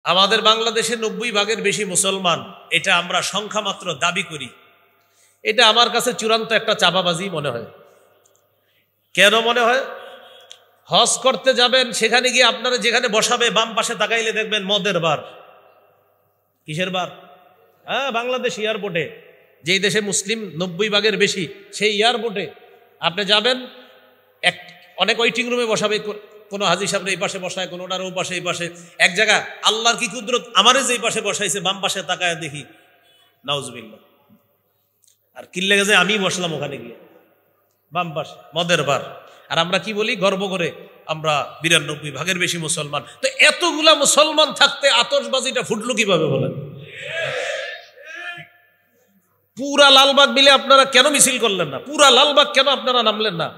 আমাদের বাংলাদেশে 90 ভাগের বেশি মুসলমান, এটা আমরা সংখ্যা মাত্র দাবি করি। এটা আমার কাছে চূড়ান্ত একটা চাপাবাজি মনে হয়। কেন মনে হয়? হজ করতে যাবেন, সেখানে গিয়ে আপনারা যেখানে বসাবে বাম পাশে তাকাইলে দেখবেন মদের বার। কিসের বার? হ্যাঁ, বাংলাদেশ এয়ারপোর্টে, যেই দেশে মুসলিম 90 ভাগের বেশি, সেই এয়ারপোর্টে আপনি যাবেন, অনেক ওয়েটিং রুমে বসাবে, কোনো হাজি সাহেব এই পাশে বসায়, কোনোটার ও পাশে এই পাশে। এক জায়গা আল্লাহর কি কুদরত, আমারে যেই পাশে বসাইছে বাম পাশে তাকায় দেখি নাউজুবিল্লাহ, আর কিল্লে গেছে আমি বসলাম ওখানে গিয়ে বাম পাশে, মদের বার। আর আমরা কি বলি গর্ব করে, আমরা 92 ভাগের বেশি মুসলমান। তো এতগুলা মুসলমান থাকতে আতশবাজিটা ফুটলো কিভাবে বলেন? পুরা লালবাগ মিলে আপনারা কেন মিছিল করলেন না? পুরা লালবাগ কেন আপনারা নামলেন না?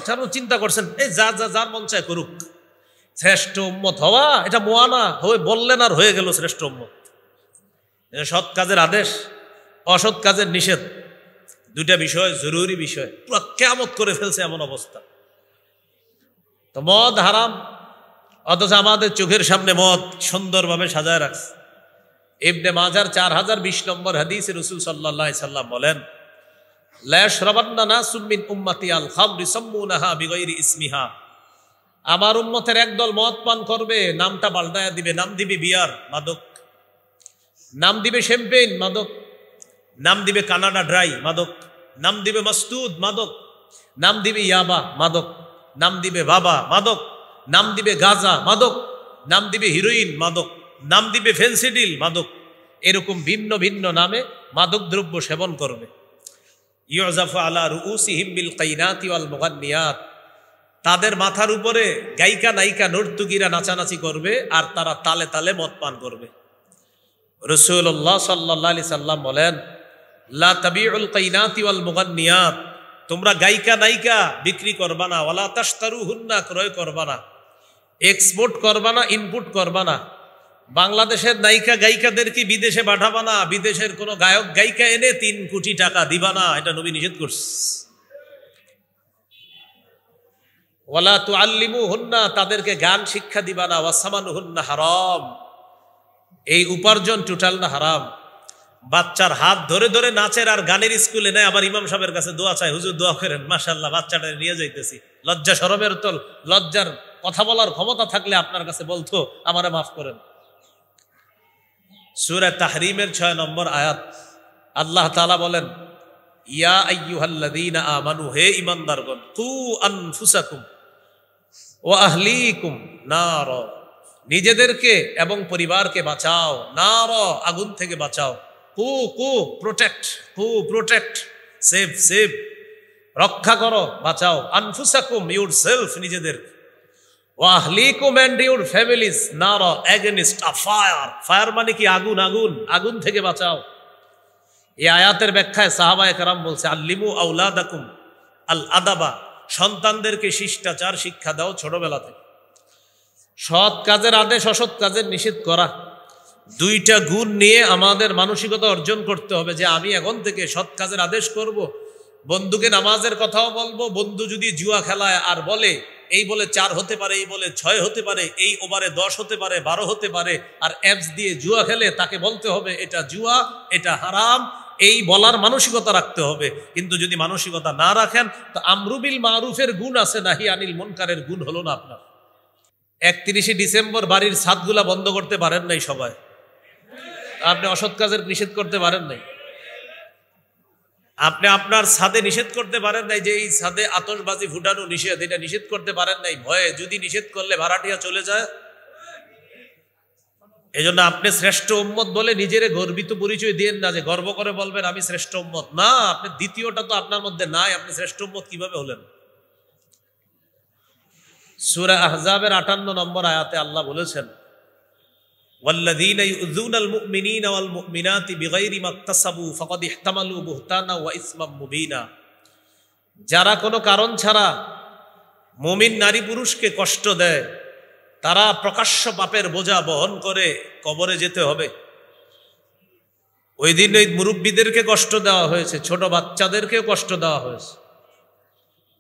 কারণ চিন্তা করছেন এই যার মন চায় করুক, শ্রেষ্ঠ উম্মত হওয়া এটা মোয়ানা হয়ে বললেন আর হয়ে গেল শ্রেষ্ঠ উম্মত। সৎ কাজের আদেশ, অসৎ কাজের নিষেধ, দুইটা বিষয় জরুরি বিষয়, পুরো কিয়ামত করে ফেলছে এমন অবস্থা। তো মদ হারাম, অথচ আমাদের চোখের সামনে মদ সুন্দরভাবে সাজায় রাখছে। ইবনে মাজার 4020 নম্বর হাদিসে রাসূল সাল্লাল্লাহু আলাইহি সাল্লাম বলেন, লা ইয়াশরাবান্না নাসুম মিন উম্মতি আল খামর ইয়াসাম্মুনাহা বিগাইরি ইসমিহা। আমার উম্মতের একদল মদ পান করবে, নামটা পাল্টায়া দিবে, নাম দিবে বিয়ার, মাদক, নাম দিবে শ্যাম্পেন, মাদক, নাম দিবে কানাডা ড্রাই, মাদক, নাম দিবে মাস্তুদ, মাদক, নাম দিবে ইয়াবা, মাদক, নাম দিবে বাবা, মাদক, নাম দিবে গাঁজা, মাদক, নাম দিবে হিরোইন, মাদক, নাম দিবে ফেন্সিডিল, মাদক। এরকম ভিন্ন ভিন্ন নামে মাদক দ্রব্য সেবন করবে। ইউজাফু আলা রুউসিহিম বিল কাইনাতি ওয়াল মুগান্নিয়াত। তাদের মাথার উপরে গায়িকা নায়িকা নর্তকীরা নাচানাচি করবে, আর তারা তালে তালে মদ পান করবে। রাসূলুল্লাহ সাল্লাল্লাহু আলাইহি সাল্লাম বলেন, লা তাবিউল কাইনাতি ওয়াল মুগান্নিয়াত। তোমরা গায়িকা নায়িকা বিক্রি করবা না, ওয়ালা তাশতারুহুন্না, ক্রয় করবা না, এক্সপোর্ট করবা না, ইনপুট করবা না। বাংলাদেশের নায়িকা গায়িকাদেরকে বিদেশে পাঠাবা না, বিদেশের কোনো গায়ক গায়িকা এনে 3 কোটি টাকা দিবা না, এটা নবী নিষেধ করছে। ওয়ালা তুআল্লিমুহুন্না, তাদেরকে গান শিক্ষা দিবা না, ওয়াসামানুহুন্না হারাম, এই উপার্জন টোটাল না হারাম। বাচ্চার হাত ধরে ধরে নাচের আর গানের স্কুলে নেয়, আবার ইমাম সাহেবের কাছে দোয়া চায়, হুজুর দোয়া করেন, মাশাআল্লাহ বাচ্চাটা নিয়ে যাইতেছি। লজ্জা শরমের তো, লজ্জার কথা বলার ক্ষমতা থাকলে আপনার কাছে বলতো আমারে মাফ করেন। সূরা তাহরিমের 6 নম্বর আয়াত, আল্লাহ তাআলা বলেন, ইয়া আইয়ুহাল্লাযীনা আমানু, হে ঈমানদারগণ, কু আনফুসাকুম ওয়া আহলিকুম নার, নিজেদেরকে এবং পরিবারকে বাঁচাও, নার, আগুন থেকে বাঁচাও। প্রোটেক্ট, সেভ, রক্ষা করো, বাঁচাও। আনফুসাকুম, ইউরসেলফ, নিজেদের। ওয়া আহলিকুম, এন্ড ইউর ফ্যামিলিজ, নার, এগেইনস্ট আ ফায়ার মানে কি? আগুন থেকে বাঁচাও। এই আয়াতের ব্যাখ্যায় সাহাবায়ে কেরাম বলছে, আল্লিমু আওলাদাকুম আল আদাবা, সন্তানদেরকে শিষ্টাচার শিক্ষা দাও ছোটবেলা থেকে। সৎ কাজের আদেশ, অসৎ কাজের নিষেধ করা, দুইটা গুণ নিয়ে আমাদের মানসিকতা অর্জন করতে হবে যে আমি এখন থেকে সৎ কাজের আদেশ করব, বন্ধুকে নামাজের কথাও বলবো। বন্ধু যদি জুয়া খেলায় আর বলে, এই বলে 4 হতে পারে, এই বলে 6 হতে পারে, এই ওভারে 10 হতে পারে, 12 হতে পারে, আর অ্যাপস দিয়ে জুয়া খেলে, তাকে বলতে হবে এটা জুয়া, এটা হারাম, এই বলার মানসিকতা রাখতে হবে। কিন্তু যদি মানসিকতা না রাখেন, তো আমরু বিল মারুফের গুণ আছে, নাহি আনিল মুনকারের গুণ হলো না আপনার। 31শে ডিসেম্বর বাড়ির ছাদগুলা বন্ধ করতে পারেন নাই সবাই, আপনি অসৎ কাজের নিষেধ করতে পারেন নাই। আপনি আপনার ছাদে নিষেধ করতে পারেন নাই যে এই ছাদে আতশবাজি ফুটানো নিষেধ, এটা নিষেধ করতে পারেন নাই ভয়ে, যদি নিষেধ করলে ভাড়াটিয়া চলে যায়। এজন্য আপনি শ্রেষ্ঠ উম্মত বলে নিজেরে গর্বিত পরিচয় দিয়েন না, যে গর্ব করে বলবেন আমি শ্রেষ্ঠ উম্মত। না, আপনি দ্বিতীয়টা তো আপনার মধ্যে নাই, আপনি শ্রেষ্ঠ উম্মত কিভাবে হলেন? সূরা আহজাবের 58 নম্বর আয়াতে আল্লাহ বলেছেন, ওয়াল্লাযীনা ইউযুনাল মুমিনিনা ওয়াল মুমিনাতি বিগাইরি মাকতাসাবু ফাকাদ ইহতামালু বুহতানা ওয়া ইসমান মুবিনা। যারা কোনো কারণ ছাড়া মুমিন নারী পুরুষকে কষ্ট দেয়, তারা প্রকাশ্য পাপের বোঝা বহন করে কবরে যেতে হবে। ওই দিন ওই মুরব্বীদেরকে কষ্ট দেওয়া হয়েছে, ছোট বাচ্চাদেরকেও কষ্ট দেওয়া হয়েছে।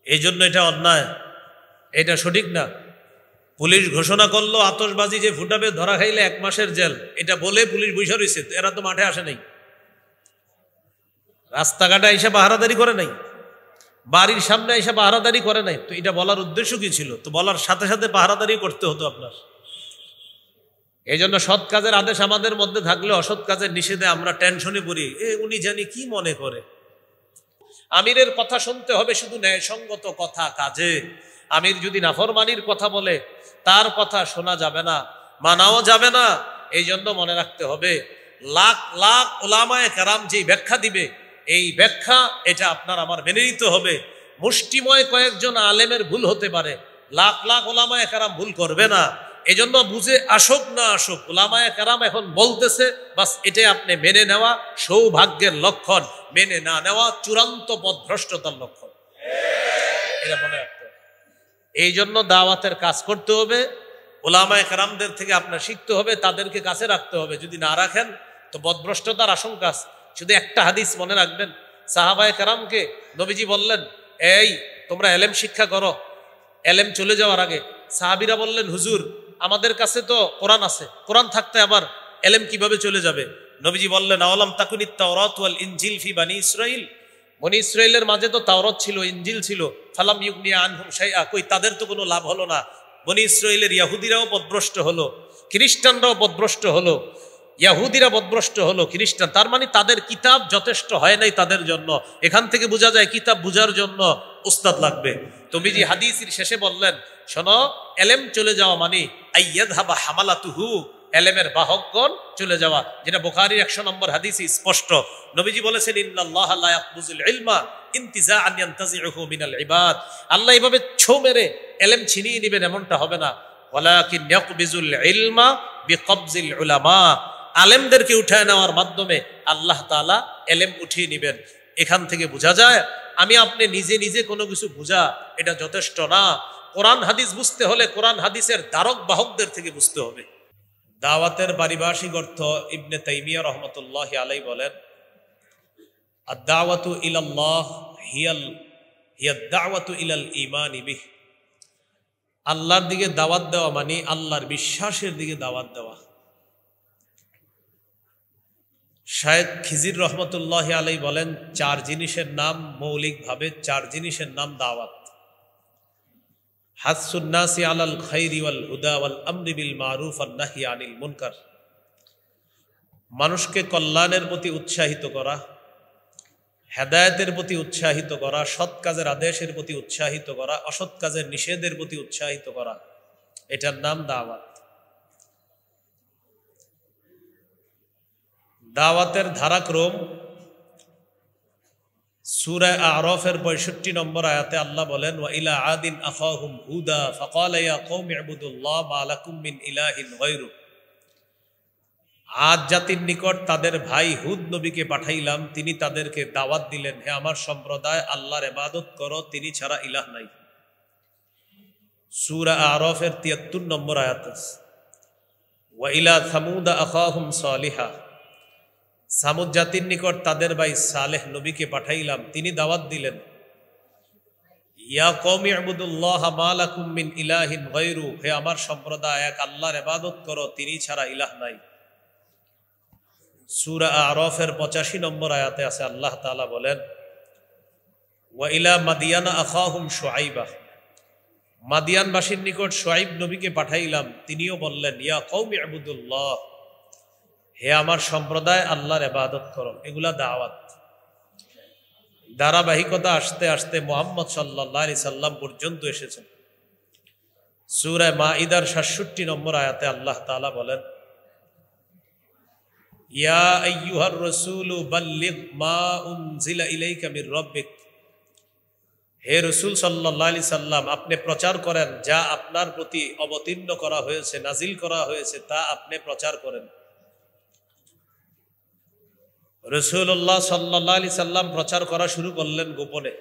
এই জন্য এটা অন্যায়, এটা সঠিক না। পুলিশ ঘোষণা করলো আতশবাজি যে ফুটাবে ধরা খাইলে 1 মাসের জেল, এটা বলে পুলিশ বৈশা রয়েছে, এরা তো মাঠে আসে নাই, রাস্তাঘাটে এসে পাহারাদারি করে নাই, বাড়ির সামনে এসে পাহারাদারি করে নাই। তো এটা বলার উদ্দেশ্য কি ছিল? তো বলার সাথে সাথে পাহারাদারি করতে হতো আপনার। এই জন্য সৎ কাজের আদেশ আমাদের মধ্যে থাকলে অসৎ কাজের নিষেধে আমরা টেনশনে পড়ি, উনি জানি কি মনে করে। আমিরের কথা শুনতে হবে শুধু ন্যায়সঙ্গত কথা কাজে। আমির যদি নাফরমানির কথা বলে তার কথা শোনা যাবে না, মানাও যাবে না। এই জন্য মনে রাখতে হবে লাখ লাখ উলামায়ে কেরাম যেই ব্যাখ্যা দিবে, এই ব্যাখ্যা এটা আপনার আমার মেনে নিতে হবে। মুষ্টিময় কয়েকজন আলেমের ভুল হতে পারে, লাখ লাখ উলামায়ে কেরাম ভুল করবে না। এই জন্য বুঝে আসুক না আসুক, উলামায়ে কেরাম এখন বলতেছে, বাস এটাই আপনি মেনে নেওয়া সৌভাগ্যের লক্ষণ, মেনে না নেওয়া চূড়ান্ত পথভ্রষ্টতার লক্ষণ। এটা মনে রাখতে হবে। এই জন্য দাওয়াতের কাজ করতে হবে, উলামায়ে কেরামদের থেকে আপনার শিখতে হবে, তাদেরকে কাছে রাখতে হবে। যদি না রাখেন তো পথভ্রষ্টতার আশঙ্কা। শুধু একটা হাদিস মনে রাখবেন, সাহাবায়ে কেরামকে নবীজি বললেন, এই তোমরা এলেম শিক্ষা করো। এলেম চলে যাওয়ার আগে সাহাবীরা বললেন, হুজুর আমাদের কাছে তো কোরআন আছে, কোরআন থাকতে আবার এলেম কিভাবে চলে যাবে? নবীজি বললেন, আওয়ালাম তাকুনিত তাওরাত ওয়াল ইনজিল ফি বানি ইসরাইল, বনি ইসরাইলের মাঝে তো তাওরাত ছিল, ইনজিল ছিল, ফালাম ইউগনি আনহুম শাইআ, কই তাদের তো কোনো লাভ হলো না। বনি ইসরাইলের ইহুদিরাও পথভ্রষ্ট হলো, খ্রিস্টানরাও পথভ্রষ্ট হলো, ইহুদিরা পথভ্রষ্ট হলো, খ্রিস্টান, তার মানে তাদের কিতাব যথেষ্ট হয় নাই তাদের জন্য। এখান থেকে বোঝা যায় কিতাব বুঝার জন্য উস্তাদ লাগবে। নবীজি হাদিসের শেষে বললেন, শোনো, এলেম চলে যাওয়া মানে আইয়াযহাবা হামালাতুহু, এলেমের বাহকগণ চলে যাওয়া, যেটা বুখারীর 100 নম্বর হাদিসে স্পষ্ট। নবীজি বলেছেন, ইন্নাল্লাহা লা ইয়াকবুজুল ইলমা ইনতিজাআন ইয়ানতাজিউহু মিনাল ইবাদ, আল্লাহ এইভাবে ছো মেরে এলেম ছিনিয়ে নেবেন এমনটা হবে না। ওয়ালাকিন ইয়াকবিজুল ইলমা বিকবজিল উলামা, আলেমদেরকে উঠায় নেওয়ার মাধ্যমে আল্লাহ তাআলা এলেম উঠিয়ে নেবেন। এখান থেকে বোঝা যায় আমি আপনি নিজে নিজে কোনো কিছু বোঝা এটা যথেষ্ট না। কোরআন হাদিস বুঝতে হলে কোরআন হাদিসের ধারক বাহকদের থেকে বুঝতে হবে। দাওয়াতের পারিভাষিক অর্থ ইবনে তাইমিয়া রহমতুল্লাহি আলাইহি বলেন, আদ-দাওয়াতু ইলাল্লাহ হিয়াদ দাওয়াতু ইলাল ঈমানি বিহি, আল্লাহর দিকে দাওয়াত দেওয়া মানে আল্লাহর বিশ্বাসের দিকে দাওয়াত দেওয়া। শায়েখ খিজির রহমতুল্লাহি আলাইহি বলেন, 4 জিনিসের নাম মৌলিকভাবে 4 জিনিসের নাম দাওয়াত। হাসসুন নাসি আলাল খাইরি ওয়াল হুদা ওয়াল আমরি বিল মারুফ ওয়ান নাহyi আনিল মুনকার, মানুষকে কল্যাণের প্রতি উৎসাহিত করা, হেদায়েতের প্রতি উৎসাহিত করা, সৎ কাজের আদেশের প্রতি উৎসাহিত করা, অসৎ কাজের নিষেধের প্রতি উৎসাহিত করা, এটার নাম দাওয়াত। দাওয়াতের ধারাক্রম সূরা আ'রাফের 65 নম্বর আয়াতে আল্লাহ বলেন, ওয়া ইলা আদিন আখাহুম হুদা ফাকালা ইয়া কওমি ইবুদুল্লাহ মা লাকুম মিন ইলাহিন গায়রু, আদ জাতির নিকট তাদের ভাই হুদ নবীকে পাঠাইলাম, তিনি তাদেরকে দাওয়াত দিলেন, হে আমার সম্প্রদায়, আল্লাহর ইবাদত করো, তিনি ছাড়া ইলাহ নাই। সূরা আ'রাফের 73 নম্বর আয়াত। ওয়া ইলা সামুদা আখাহুম সালিহা, সামুদ জাতির নিকট তাদের ভাই সালেহ নবীকে পাঠাইলাম, তিনি দাওয়াত দিলেন, ইয়া কওমি ইবুদুল্লাহ মা লাকুম মিন ইলাহিন গায়রু, হে আমার সম্প্রদায়, এক আল্লাহর ইবাদত করো, তিনি ছাড়া ইলাহ নাই। সূরা আ'রাফের 85 নম্বর আয়াতে আছে আল্লাহ তাআলা বলেন, ওয়া ইলা মাদিয়ানা আখাহুম শুআইবা, মাদিয়ানবাসীর নিকট শুআইব নবীকে পাঠাইলাম, তিনিও বললেন, ইয়া কওমি ইবুদুল্লাহ, হে আমার সম্প্রদায়, আল্লাহর ইবাদত করো। এগুলা দাওয়াত। ধারাবাহিকতা আসতে আসতে মুহাম্মদ সাল্লাল্লাহু আলাইহি সাল্লাম পর্যন্ত এসেছেন। সূরা মাঈদার 67 নম্বর আয়াতে আল্লাহ তাআলা বলেন, ইয়া আইয়ুহার রাসূলু বাল্লিগ মা উনজিলা ইলাইকা মির রাব্বিক, হে রাসূল সাল্লাল্লাহু আলাইহি সাল্লাম, আপনি প্রচার করেন যা আপনার প্রতি অবতীর্ণ করা হয়েছে, নাজিল করা হয়েছে, তা আপনি প্রচার করেন। রাসূলুল্লাহ সাল্লাল্লাহু আলাইহি সাল্লাম প্রচার করা শুরু করলেন গোপনে।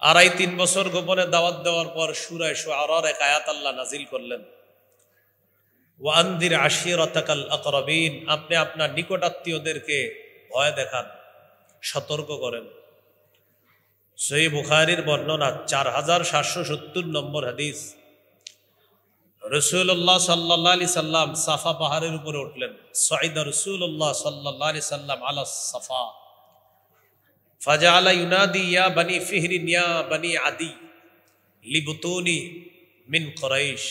2.5-3 বছর গোপনে দাওয়াত দেওয়ার পর সূরা শুআরার এক আয়াত আল্লাহ নাজিল করলেন, ওয়া আনদির আশিরাতাকাল আকরাবিন, আপনি আপনার নিকটাত্মীয়দেরকে ভয় দেখান, সতর্ক করেন। সহিহ বুখারীর বর্ণনা 4770 নম্বর হাদিস, রাসূলুল্লাহ সাল্লাল্লাহু আলাইহি সাল্লাম সাফা পাহাড়ের উপরে উঠলেন। সাইদা রাসূলুল্লাহ সাল্লাল্লাহু আলাইহি সাল্লাম আলা সাফা ফাজাআলা ইউনাদি ইয়া বানি ফিহরিন ইয়া বানি আদি লিবতুনি মিন কুরাইশ।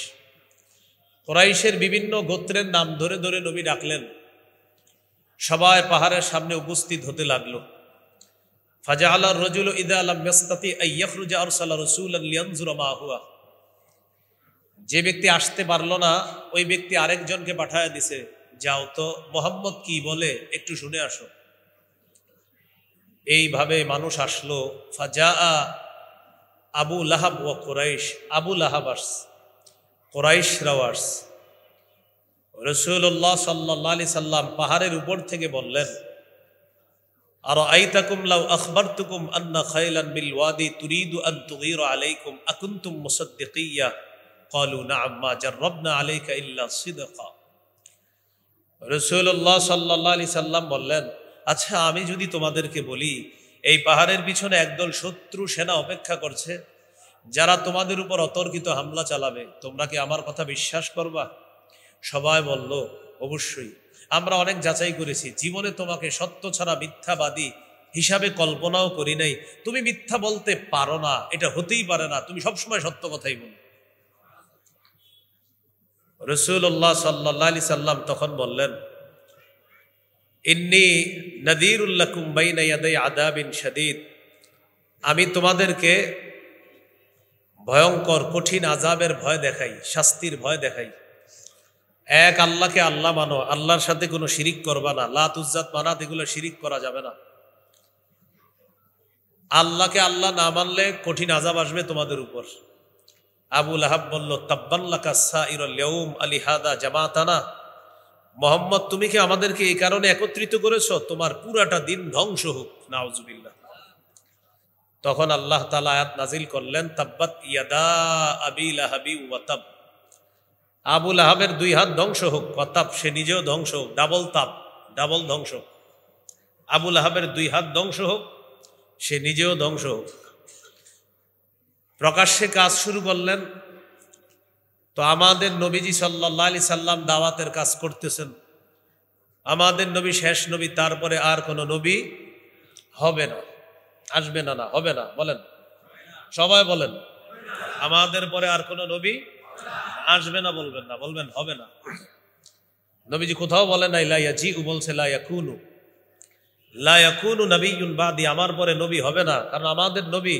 কুরাইশের বিভিন্ন গোত্রের নাম ধরে ধরে নবী ডাকলেন। সবাই পাহাড়ের সামনে উপস্থিত হতে লাগলো। ফাজাআলা আর-রাজুলু ইযা লাম ইয়াস্তাতি আন ইয়াখরুজা আরসালা রাসূলান লিয়ানজুরা মা হুয়া। যে ব্যক্তি আসতে পারলো না ওই ব্যক্তি আরেকজনকে পাঠায় দিছে, যাও তো মুহাম্মদ কি বলে একটু শুনে আসো। এইভাবে মানুষ আসলো। ফাজাআ আবু লাহাব ওয়া কুরাইশ। আবু লাহাব আসছে, কুরাইশরাও আসছে। রাসূলুল্লাহ সাল্লাল্লাহু আলাইহি সাল্লাম পাহাড়ের উপর থেকে বললেন, আরাআইতাকুম লাউ আখবারতুকুম আন্না খায়লান বিল ওয়াদি তুরিদু আন তুগীরা আলাইকুম আকুনতুম মুসাদ্দিকিয়া ক্বালু না'আম মা জাররাবনা আলাইকা ইল্লা সিদকা। রাসূলুল্লাহ সাল্লাল্লাহু আলাইহি সাল্লাম বললেন, আচ্ছা আমি যদি তোমাদেরকে বলি এই পাহাড়ের পিছনে একদল শত্রু সেনা অপেক্ষা করছে যারা তোমাদের উপর অতর্কিত হামলা চালাবে, তোমরা কি আমার কথা বিশ্বাস করবা? সবাই বলল, অবশ্যই। আমরা অনেক যাচাই করেছি, জীবনে তোমাকে সত্য ছাড়া মিথ্যাবাদী হিসাবে কল্পনাও করি নাই। তুমি মিথ্যা বলতে পারো না, এটা হতেই পারে না, তুমি সবসময় সত্য কথাই বলো। রাসূলুল্লাহ সাল্লাল্লাহু আলাইহি সাল্লাম তখন বললেন, ইন্নী নাযীরুল লাকুম বাইনা ইয়াদাই আযাবিন শাদীদ। আমি তোমাদেরকে ভয়ঙ্কর কঠিন আযাবের ভয় দেখাই, শাস্তির ভয় দেখাই। এক আল্লাহকে আল্লাহ মানো, আল্লাহর সাথে কোনো শিরিক করবা না। লাত উজ্জাত মানাত এগুলো শিরিক করা যাবে না। আল্লাহকে আল্লাহ না মানলে কঠিন আযাব আসবে তোমাদের উপর। আবু লাহাব বলল, তাব্বান লাকা সাইরুল ইয়াউম আলিহাদা জামাতানা। মুহাম্মদ তুমি কি আমাদেরকে এই কারণে একত্রিত করেছো? তোমার পুরাটা দিন ধ্বংস হোক। নাউজুবিল্লাহ। তখন আল্লাহ তাআলা আয়াত নাজিল করলেন, তাব্বাত ইয়াদা আবি লাহাবি ওয়া তাব। আবু লাহাবের দুই হাত ধ্বংস হোক, ওয়াতাব সে নিজেও ধ্বংস হোক। ডাবল তাব, ডাবল ধ্বংস। আবু লাহাবের দুই হাত ধ্বংস হোক, সে নিজেও ধ্বংস হোক। প্রকাশ্যে কাজ শুরু করলেন। তো আমাদের নবীজি সাল্লাল্লাহু আলাইহি সাল্লাম দাওয়াতের কাজ করতেছেন। আমাদের নবী শেষ নবী, তারপরে আর কোনো নবী হবে না, আসবে না। না হবে না বলেন, সবাই বলেন, আমাদের পরে আর কোনো নবী আসবে না। বলবেন না, বলবেন হবে না। নবীজি কোথাও বলেন নাই লা ইয়াজিউ, বলছে লা ইয়াকুনু। লা ইয়াকুনু নাবিয়্যুন বাদি, আমার পরে নবী হবে না। কারণ আমাদের নবী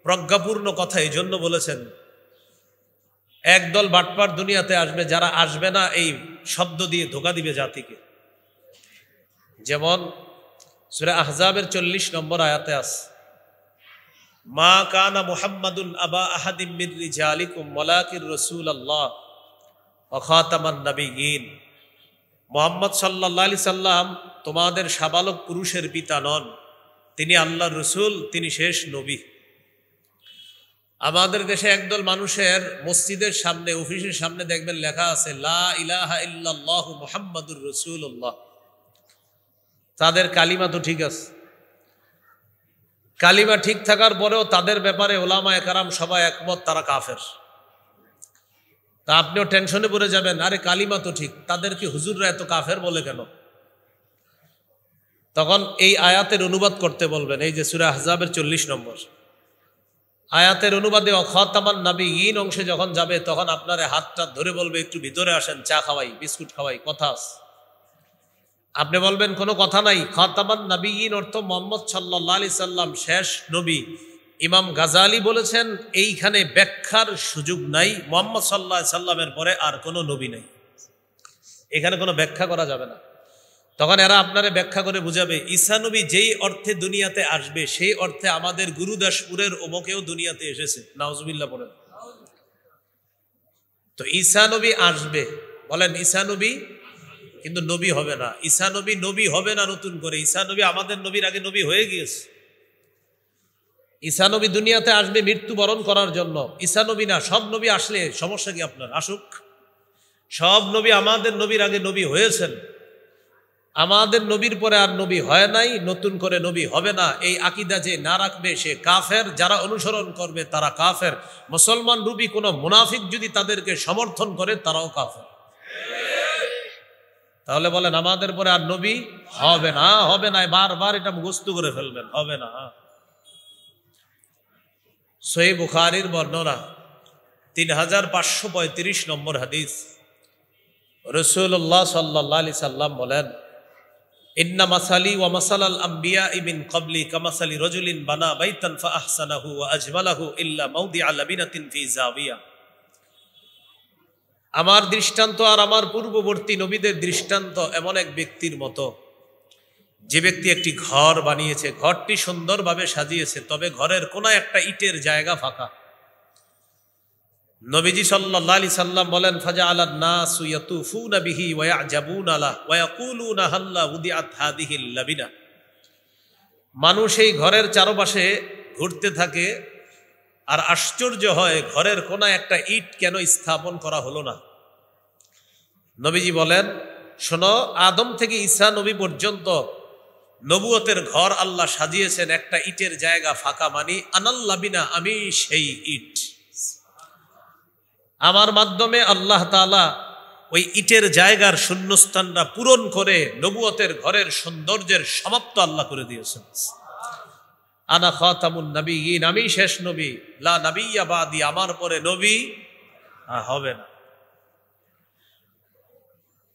প্রজ্ঞাপূর্ণ কথা এই জন্য বলেছেন, একদল বাটপার দুনিয়াতে আসবে যারা আসবে না এই শব্দ দিয়ে ধোঁকা দিবে জাতিকে। যেমন সূরা আহজাবের 40 নম্বর আয়াতে আছে, মা কানা মুহাম্মাদুন আবা আহাদিম মির রিজালিকুম ওয়ালাকির রাসূলুল্লাহ ওয়া খাতামান নাবিয়্যিন। মুহাম্মদ সাল্লাল্লাহু আলাইহি সাল্লাম তোমাদের সাবালক পুরুষের পিতা নন, তিনি আল্লাহর রাসূল, তিনি শেষ নবী। আমাদের দেশে একদল মানুষের মসজিদের সামনে, অফিসের সামনে দেখবেন লেখা আছে লা ইলাহা ইল্লাল্লাহু মুহাম্মাদুর রাসূলুল্লাহ। তাদের কালিমা তো ঠিক আছে, কালিমা ঠিক থাকার পরেও তাদের ব্যাপারে ওলামায়ে কেরাম সবাই একমত তারা কাফের। তা আপনিও টেনশনে পড়ে যাবেন, আরে কালিমা তো ঠিক, তাদেরকে হুজুররা এত কাফের বলে কেন? তখন এই আয়াতের অনুবাদ করতে বলবেন। এই যে সূরা আহজাবের 40 নম্বর আয়াতের অনুবাদে খাতামান নাবিয়্যিন অংশে যখন যাবে তখন আপনার হাতটা ধরে বলবে একটু ভিতরে আসেন, চা খাওয়াই, বিস্কুট খাওয়াই, কথা আছে। আপনি বলবেন কোনো কথা নাই। খাতামান নাবিয়্যিন অর্থ মুহাম্মদ সাল্লাল্লাহু আলাইহি সাল্লাম শেষ নবী। ইমাম গাজালি বলেছেন এইখানে ব্যাখ্যার সুযোগ নাই, মুহাম্মদ সাল্লাল্লাহু আলাইহি সাল্লামের পরে আর কোনো নবী নাই, এখানে কোনো ব্যাখ্যা করা যাবে না। তখন এরা আপনারে ব্যাখ্যা করে বুঝাবে ঈসা নবী যেই অর্থে দুনিয়াতে আসবে সেই অর্থে আমাদের গুরুদাসপুরের অমুকেও দুনিয়াতে এসেছে। নাউজুবিল্লাহ পড়েন। তো ঈসা নবী আসবে, বলেন ঈসা নবী, কিন্তু নবী হবে না। ঈসা নবী নবী হবে না নতুন করে। ঈসা নবী আমাদের নবীর আগে নবী হয়ে গিয়েছে। ঈসা নবী দুনিয়াতে আসবে মৃত্যুবরণ করার জন্য। ঈসা নবী না, সব নবী আসলে সমস্যা কি আপনার? আসুক, সব নবী আমাদের নবীর আগে নবী হয়েছেন। আমাদের নবীর পরে আর নবী হয় নাই, নতুন করে নবী হবে না, এই আকীদা যে না রাখবে সে কাফের, যারা অনুসরণ করবে তারা কাফের। মুসলমান রূপী কোনো মুনাফিক যদি তাদেরকে সমর্থন করে তারাও কাফের। তাহলে বলেন আমাদের পরে আর নবী হবে না, হবে না, বারবার এটা মুখস্থ করে ফেলবেন, হবে না। সহিহ বুখারীর বর্ণনা 3535 নম্বর হাদিস, রাসূলুল্লাহ সাল্লাল্লাহু আলাইহি সাল্লাম বলেন, ইন্না মাসালি ওয়া মাসালাল আমবিয়া মিন ক্বাবলি কামাসালি রাজুলিন বানা বাইতান ফাআহসানাহু ওয়া আজমালাহু ইল্লা মাওদিআ লাবিনাতিন ফি জাবিয়া। আমার দৃষ্টান্ত আর আমার পূর্ববর্তী নবীদের দৃষ্টান্ত এমন এক ব্যক্তির মতো, যে ব্যক্তি একটি ঘর বানিয়েছে, ঘরটি সুন্দরভাবে সাজিয়েছে, তবে ঘরের কোনো একটা ইটের জায়গা ফাঁকা। নবীজি সাল্লাল্লাহু আলাইহি সাল্লাম বলেন, ফাজআলান নাসু ইয়াতুফুনা বিহি ওয়া ইয়াজাবুনা লাহু ওয়া ইয়াকুলুনা হাল্লা উদিআত হাদিহিল লাবিনা। মানুষ এই ঘরের চারপাশে ঘুরতে থাকে আর আশ্চর্য হয় ঘরের কোন একটা ইট কেন স্থাপন করা হলো না। নবীজি বলেন, শোনো, আদম থেকে ঈসা নবী পর্যন্ত নবুয়তের ঘর আল্লাহ সাজিয়েছেন, একটা ইটের জায়গা ফাঁকা, মানি আনাল লাবিনা, আমি সেই ইট। আমার মাধ্যমে আল্লাহ তাআলা ওই ইটের জায়গার শূন্যস্থানটা পূরণ করে নবুয়তের ঘরের সৌন্দর্যের সমাপ্ত আল্লাহ করে দিয়েছেন। আনা খাতামুন নবিয়্যিন, আমি শেষ নবী, লা নাবিয়্যা বাদি, আমার পরে নবী হবে না।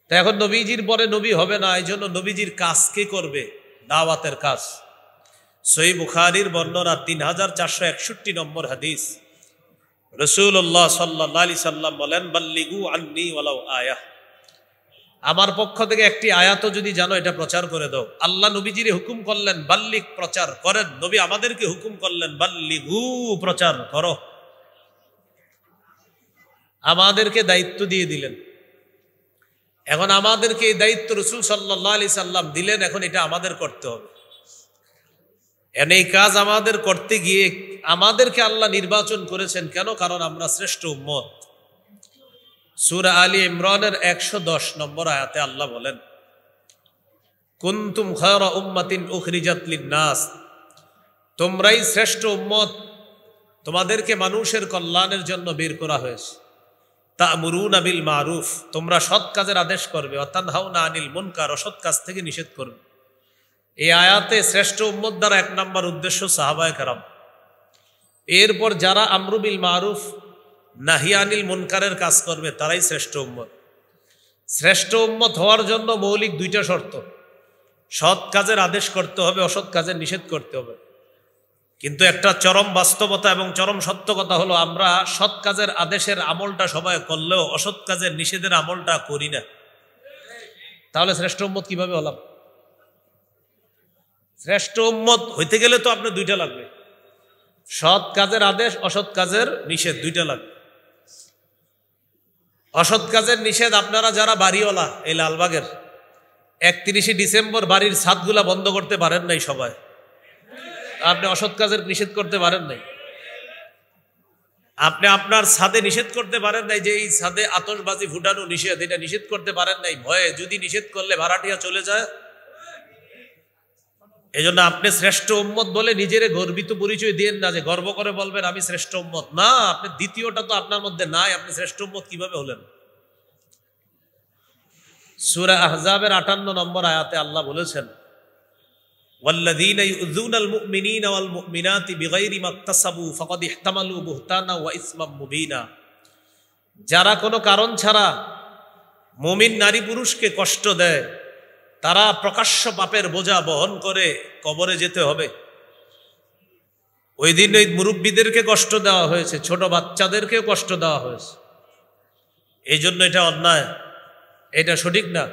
তো এখন নবীজির পরে নবী হবে না, এই জন্য নবীজির কাজ কে করবে? দাওয়াতের কাজ। সহিহ বুখারীর বর্ণনা 3461 নম্বর হাদিস, রাসূলুল্লাহ সাল্লাল্লাহু আলাইহি সাল্লাম বলেন, বাল্লিগু আন্নী ওয়ালাউ আয়াহ, আমার পক্ষ থেকে একটি আয়াতও যদি জানো এটা প্রচার করে দাও। আল্লাহ নবীজিরে হুকুম করলেন বাল্লিগ, প্রচার করেন। নবী আমাদেরকে হুকুম করলেন বাল্লিগু, প্রচার করো। আমাদেরকে দায়িত্ব দিয়ে দিলেন। এখন আমাদেরকে এই দায়িত্ব রাসূল সাল্লাল্লাহু আলাইহি সাল্লাম দিলেন, এখন এটা আমাদের করতে হবে। এই কাজ আমাদের করতে গিয়ে আমাদেরকে আল্লাহ নির্বাচন করেছেন কেন? কারণ আমরা শ্রেষ্ঠ উম্মত। সূরা আলী ইমরানের 110 নম্বর আয়াতে আল্লাহ বলেন, কুনতুম খায়রা উম্মাতিন উখরিজাত লিন-নাস, তোমরাই শ্রেষ্ঠ উম্মত, তোমাদেরকে মানুষের কল্যাণের জন্য বের করা হয়েছে। তা'মুরুনা বিল মারুফ, তোমরা সৎ কাজের আদেশ করবে, ওয়া তানহাউনা আনিল মুনকার, অসৎ কাজ থেকে নিষেধ করবে। এই আয়াতে শ্রেষ্ঠ উম্মত দ্বারা 1 নম্বর উদ্দেশ্য সাহাবায়ে কেরাম। এরপর যারা আমরু বিল মারুফ নাহি আনিল মুনকারের কাজ করবে তারাই শ্রেষ্ঠ উম্মত। শ্রেষ্ঠ উম্মত হওয়ার জন্য মৌলিক 2টা শর্ত, সৎ কাজের আদেশ করতে হবে, অসৎ কাজের নিষেধ করতে হবে। কিন্তু একটা চরম বাস্তবতা এবং চরম সত্য কথা হলো, আমরা সৎ কাজের আদেশের আমলটা সবাই করলেও অসৎ কাজের নিষেধের আমলটা করি না। তাহলে শ্রেষ্ঠ উম্মত কিভাবে হলাম? শ্রেষ্ঠ উম্মত হইতে গেলে তো আপনার 2টা লাগবে, সৎ কাজের আদেশ, অসৎ কাজের নিষেধ, 2টা লাগবে। অসৎ কাজের নিষেধ, আপনারা যারা বাড়িওয়ালা এই লালবাগের 31শে ডিসেম্বর বাড়ির ছাদগুলা বন্ধ করতে পারেন নাই সবাই, আপনি অসৎ কাজের নিষেধ করতে পারেন নাই। আপনি আপনার ছাদে নিষেধ করতে পারেন নাই যে এই ছাদে আতশবাজি ফুটানো নিষেধ, এটা নিষেধ করতে পারেন নাই ভয়ে, যদি নিষেধ করলে ভাড়াটিয়া চলে যায়। এই জন্য আপনি শ্রেষ্ঠ উম্মত বলে নিজের গর্বিত পরিচয় দিয়েন না, যে গর্ব করে বলবেন আমি শ্রেষ্ঠ উম্মত। না, আপনি দ্বিতীয়টা তো আপনার মধ্যে নাই, আপনি শ্রেষ্ঠ উম্মত কিভাবে হলেন? সূরা আহজাবের 58 নম্বর আয়াতে আল্লাহ বলেছেন, ওয়াল্লাযীনা ইউযুনাল মুমিনিনা ওয়াল মুমিনাতি বিগাইরি মাকতাসাবু ফাকাদ ইহতামালু বুহতানা ওয়া ইসমান মুবিনা। যারা কোনো কারণ ছাড়া মুমিন নারী পুরুষকে কষ্ট দেয়, তারা প্রকাশ্য পাপের বোঝা বহন করে কবরে যেতে হবে। ওই দিন ওই মুরব্বীদেরকে কষ্ট দেওয়া হয়েছে, ছোট বাচ্চাদেরকেও কষ্ট দেওয়া হয়েছে। এই জন্য এটা অন্যায়, এটা সঠিক না।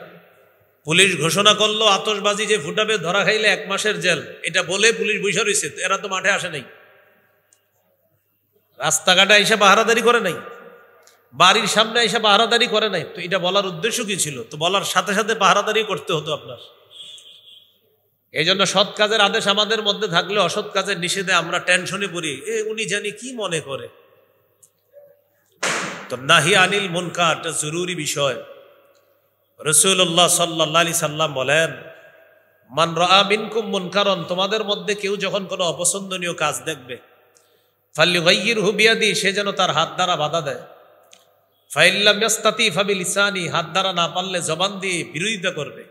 পুলিশ ঘোষণা করলো আতশবাজি যে ফুটাবে ধরা খাইলে 1 মাসের জেল, এটা বলে পুলিশ বসে রয়েছে, এরা তো মাঠে আসে নাই, রাস্তাঘাটে এসে পাহারাদারি করে নাই, বাড়ির সামনে এসে পাহারাদারি করে নাই। তো এটা বলার উদ্দেশ্য কি ছিল? তো বলার সাথে সাথে পাহারাদারি করতে হতো আপনার। এই জন্য সৎ কাজের আদেশ আমাদের মধ্যে থাকলে অসৎ কাজের নিষেধে আমরা টেনশনে পড়ি, উনি জানি কি মনে করে। তো নাহি আনিল মুনকার, এটা জরুরি বিষয়। রাসূলুল্লাহ সাল্লাল্লাহু আলাইহি সাল্লাম বলেন, মান রাআ মিনকুম মুনকারান, তোমাদের মধ্যে কেউ যখন কোনো অপছন্দনীয় কাজ দেখবে, ফালইউগাইয়িরহু বিয়াদি, সে যেন তার হাত দ্বারা বাধা দেয়। ফাইল্লাম ইয়াস্তাতি ফাবিলিসানি, হাত দ্বারা না পারলে জবান দিয়ে বিরোধিতা করবে।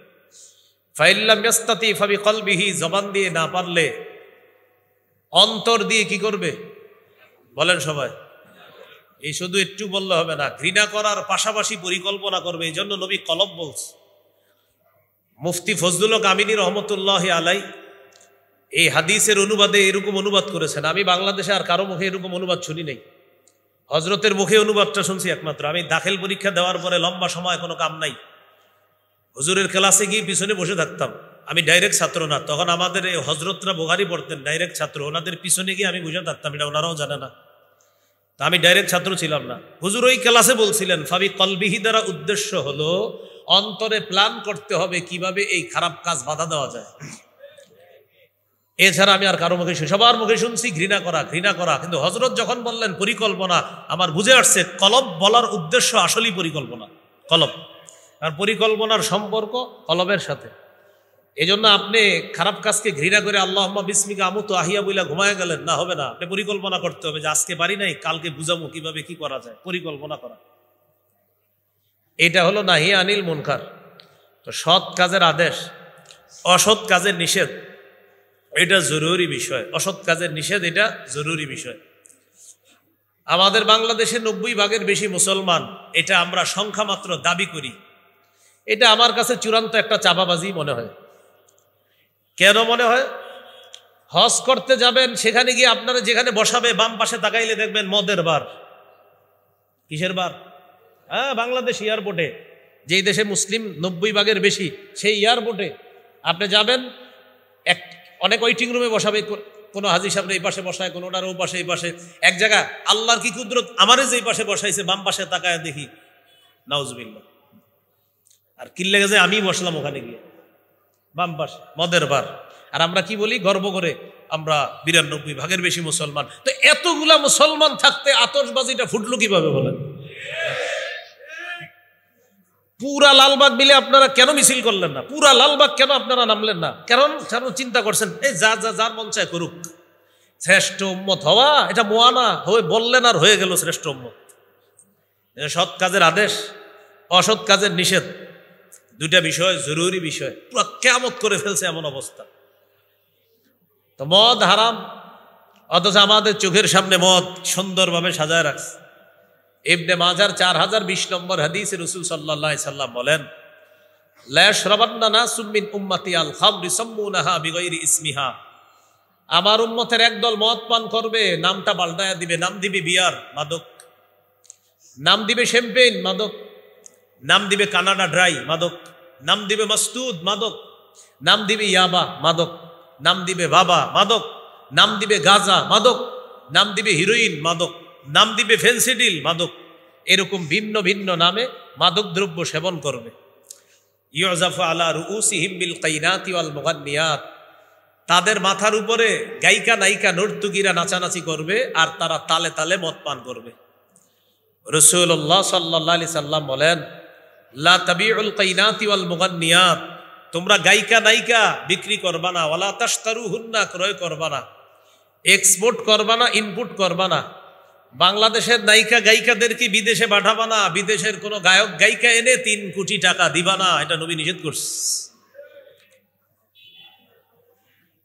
ফাইল্লাম ইয়াস্তাতি ফাবিকলবিহি, জবান দিয়ে না পারলে অন্তর দিয়ে কি করবে? বলেন সবাই। এই শুধু একটু বললে হবে না, ঘৃণা করার পাশাপাশি পরিকল্পনা করবে। এই জন্য নবী কলব বলছে। মুফতি ফজলুল হক আমিনী রহমতুল্লাহ আলাই এই হাদিসের অনুবাদে এরকম অনুবাদ করেছেন। আমি বাংলাদেশে আর কারো মুখে এরকম অনুবাদ শুনি নাই। হজরতের মুখে অনুবাদটা শুনছি একমাত্র। আমি দাখিল পরীক্ষা দেওয়ার পরে লম্বা সময় কোনো কাম নাই, হুজুরের ক্লাসে গিয়ে পিছনে বসে থাকতাম। আমি ডাইরেক্ট ছাত্র না, তখন আমাদের এই হজরতরা বুখারী পড়তেন, ডাইরেক্ট ছাত্র। ওনাদের পিছনে গিয়ে আমি বসে থাকতাম, এটা ওনারাও জানে না। তা আমি ডাইরেক্ট ছাত্র ছিলাম না। হুজুর ওই ক্লাসে বলছিলেন, ফাবি কলবিহি দ্বারা উদ্দেশ্য হলো অন্তরে প্ল্যান করতে হবে কিভাবে এই খারাপ কাজ বাধা দেওয়া যায়। এছাড়া আমি আর কারো মুখে সবার মুখে শুনছি ঘৃণা করা ঘৃণা করা, কিন্তু হজরত যখন বললেন পরিকল্পনা, আমার বুঝে আসছে কলব বলার উদ্দেশ্য আসলেই পরিকল্পনা, কলব। আর পরিকল্পনার সম্পর্ক কলবের সাথে। এই জন্য আপনি খারাপ কাজকে ঘৃণা করে আল্লাহুম্মা বিসমিকা আমুতু আহিয়া বইলা ঘুমায় গেলেন না, হবে না। আপনি পরিকল্পনা করতে হবে যে আজকে পারি নাই, কালকে বুঝাবো কিভাবে কি করা যায়, পরিকল্পনা করা। এটা হলো নাহি আনিল মুনকার। তো সৎ কাজের আদেশ, অসৎ কাজের নিষেধ, এটা জরুরি বিষয়। অসৎ কাজের নিষেধ এটা জরুরি বিষয়। আমাদের বাংলাদেশে 90% বেশি মুসলমান, এটা আমরা সংখ্যা মাত্র দাবি করি। এটা আমার কাছে চূড়ান্ত একটা চাপাবাজি মনে হয়। কেন মনে হয়? হজ করতে যাবেন, সেখানে গিয়ে আপনারা যেখানে বসাবে বাম পাশে তাকাইলে দেখবেন মদের বার। কিসের বার? হ্যাঁ, বাংলাদেশ এয়ারপোর্টে, যেই দেশে মুসলিম 90% বেশি, সেই এয়ারপোর্টে আপনি যাবেন, অনেক ওয়েটিং রুমে বসাবে। কোনো হাজি সাহেব এই পাশে বসায়, কোনোটার ও পাশে এই পাশে। এক জায়গা আল্লাহর কি কুদরত, আমারে যেই পাশে বসাইছে বাম পাশে তাকায় দেখি, নাউজুবিল্লাহ। আর কি লেগে যায়, আমি বসলাম ওখানে গিয়ে বাম পাশে, মদের বার। আর আমরা কি বলি গর্ব করে, আমরা 92% বেশি মুসলমান। তো এতগুলা মুসলমান থাকতে আতশবাজিটা ফুটলো কিভাবে বলেন? পুরা লালবাগ মিলে আপনারা কেন মিছিল করলেন না? পুরা লালবাগ কেন আপনারা নামলেন না? কারণ চিন্তা করছেন এই যার মন চায় করুক। শ্রেষ্ঠ উম্মত হওয়া এটা মোয়ানা হয়ে বললেন আর হয়ে গেল শ্রেষ্ঠ উম্মত। সৎ কাজের আদেশ, অসৎ কাজের নিষেধ, দুইটা বিষয় জরুরি বিষয়। পুরো কিয়ামত করে ফেলছে এমন অবস্থা। তো মদ হারাম, অথচ আমাদের চোখের সামনে মদ সুন্দরভাবে সাজায় রাখছে। ইবনে মাজার 4020 নম্বর হাদিসে রাসূল সাল্লাল্লাহু আলাইহি সাল্লাম বলেন, লা ইয়াশরাবান্না নাসুম মিন উম্মতি আল খামরি সাম্মুনাহা বিগাইরি ইসমিহা। আমার উম্মতের একদল মদ পান করবে, নামটা পাল্টায়া দিবে, নাম দিবে বিয়ার, মাদক। নাম দিবে শ্যাম্পেন, মাদক। নাম দিবে কানাডা ড্রাই, মাদক। নাম দিবে মাস্তুদ, মাদক। নাম দিবে ইয়াবা, মাদক। নাম দিবে বাবা, মাদক। নাম দিবে গাঁজা, মাদক। নাম দিবে হিরোইন, মাদক। নাম দিবে ফেন্সিডিল, মাদক। এরকম ভিন্ন ভিন্ন নামে মাদক দ্রব্য সেবন করবে। ইউজাফু আলা রুউসিহিম বিল কাইনাতি ওয়াল মুগান্নিয়াত। তাদের মাথার উপরে গায়িকা নায়িকা নর্তকীরা নাচানাচি করবে, আর তারা তালে তালে মদ পান করবে। রাসূলুল্লাহ সাল্লাল্লাহু আলাইহি সাল্লাম বলেন, লা তাবিউল কাইনাতি ওয়াল মুগান্নিয়াত। তোমরা গায়িকা নায়িকা বিক্রি করবা না, ওয়ালা তাশতারুহুন্না, ক্রয় করবা না, এক্সপোর্ট করবা না, ইনপুট করবা না। বাংলাদেশের নায়িকা গায়িকাদেরকে বিদেশে পাঠাবা না, বিদেশের কোন গায়ক গায়িকা এনে 3 কোটি টাকা দিবা না, এটা নবী নিষেধ করছে।